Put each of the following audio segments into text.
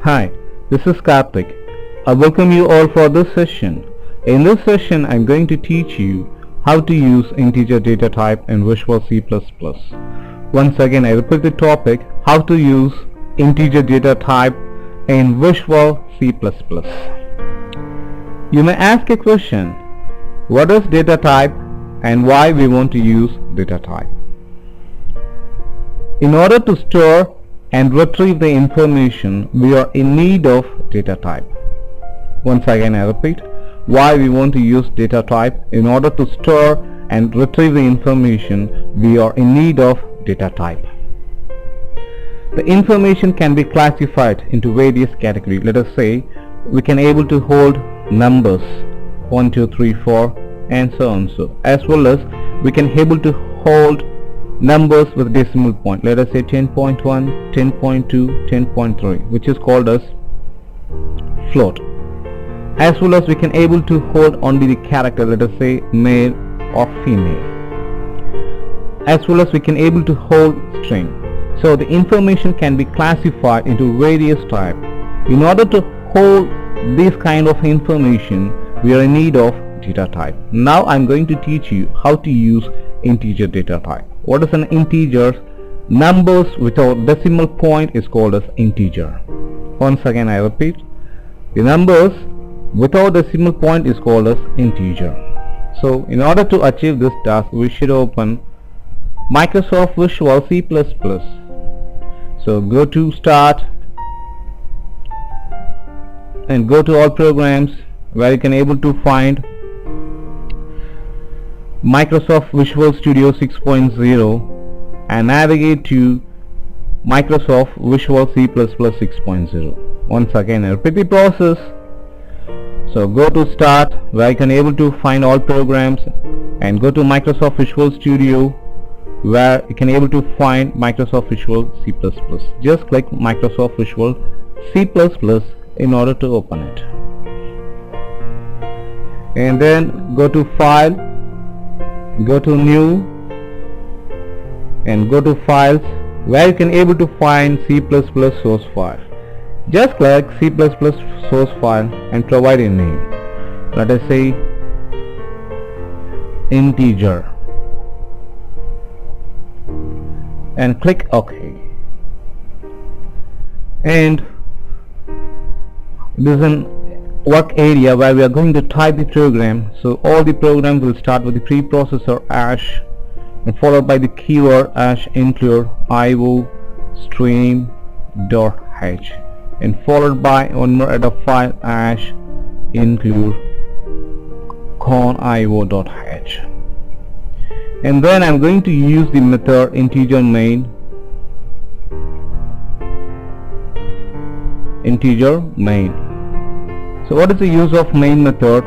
Hi, this is Karthik. I welcome you all for this session. In this session, I'm going to teach you how to use integer data type in Visual C++. Once again, I repeat the topic, how to use integer data type in Visual C++. You may ask a question, what is data type and why we want to use data type? In order to store and retrieve the information, we are in need of data type. Once again, I repeat, why we want to use data type. In order to store and retrieve the information, we are in need of data type. The information can be classified into various categories. Let us say we can able to hold numbers 1, 2, 3, 4 and so on, as well as we can able to hold numbers with decimal point. Let us say 10.1, 10.2, 10.3, which is called as float. As well as we can able to hold only the character, let us say male or female. As well as we can able to hold string. So the information can be classified into various types. In order to hold this kind of information, we are in need of data type. Now I'm going to teach you how to use integer data type. What is an integer? Numbers without decimal point is called as integer. Once again, I repeat, the numbers without decimal point is called as integer. So in order to achieve this task, we should open Microsoft Visual C++. So go to Start and go to All Programs, where you can able to find Microsoft Visual Studio 6.0 and navigate to Microsoft Visual C++ 6.0. Once again, I repeat the process. So go to Start, where you can able to find All Programs, and go to Microsoft Visual Studio, where you can able to find Microsoft Visual C++. Just click Microsoft Visual C++ in order to open it, and then go to File, go to New and go to Files, where you can able to find C++ source file. Just click C++ source file and provide a name. Let us say integer and click OK. And this is an work area where we are going to type the program. So all the programs will start with the preprocessor hash and followed by the keyword hash include io stream.h and followed by one more header file hash include conio.h, and then I'm going to use the method integer main. So what is the use of main method?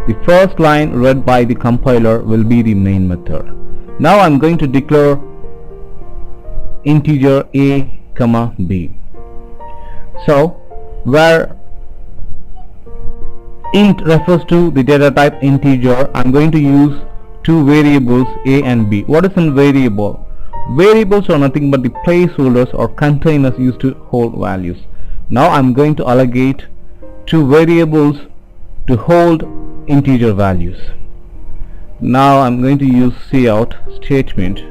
The first line read by the compiler will be the main method. Now I'm going to declare integer a comma b. So where int refers to the data type integer, I'm going to use two variables a and b. What is a variable? Variables are nothing but the placeholders or containers used to hold values. Now I'm going to allocate two variables to hold integer values. Now I'm going to use cout statement.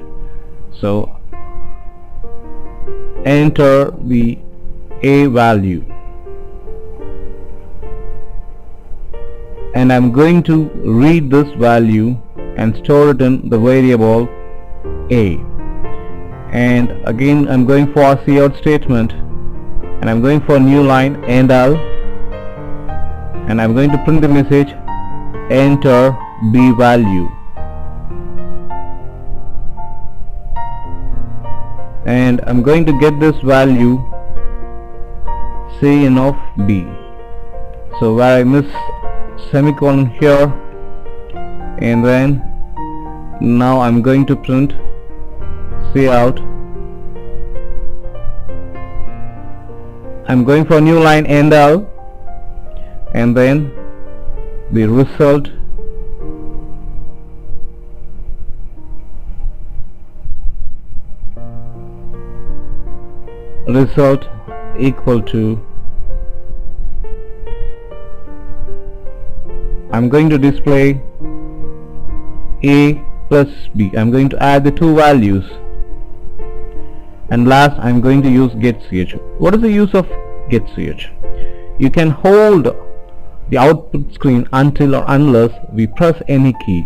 So enter the a value, and I'm going to read this value and store it in the variable a. And again I'm going for a cout statement, and I'm going for a new line endl, and I'm going to print the message enter b value, and I'm going to get this value cin of b. So where I miss semicolon here, and then now I'm going to print cout. I'm going for a new line endl, and then the result equal to, I'm going to display A plus B. I'm going to add the two values, and last I'm going to use getCH. What is the use of getCH? You can hold the output screen until or unless we press any key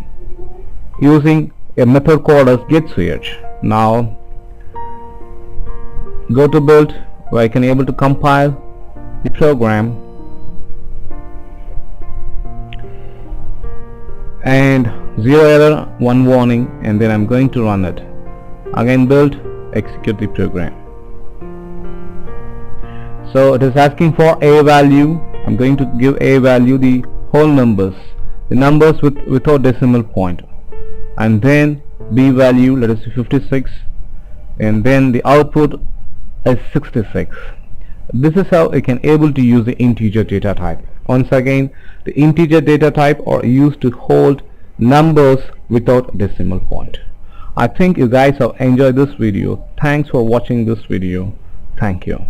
using a method called as getCH. Now go to build, where I can able to compile the program, and 0 error, 1 warning, and then I'm going to run it. Again build, execute the program. So it is asking for a value. I'm going to give a value the whole numbers, the numbers without decimal point, and then b value, let us say 56, and then the output is 66. This is how you can able to use the integer data type. Once again, the integer data type are used to hold numbers without decimal point. I think you guys have enjoyed this video. Thanks for watching this video. Thank you.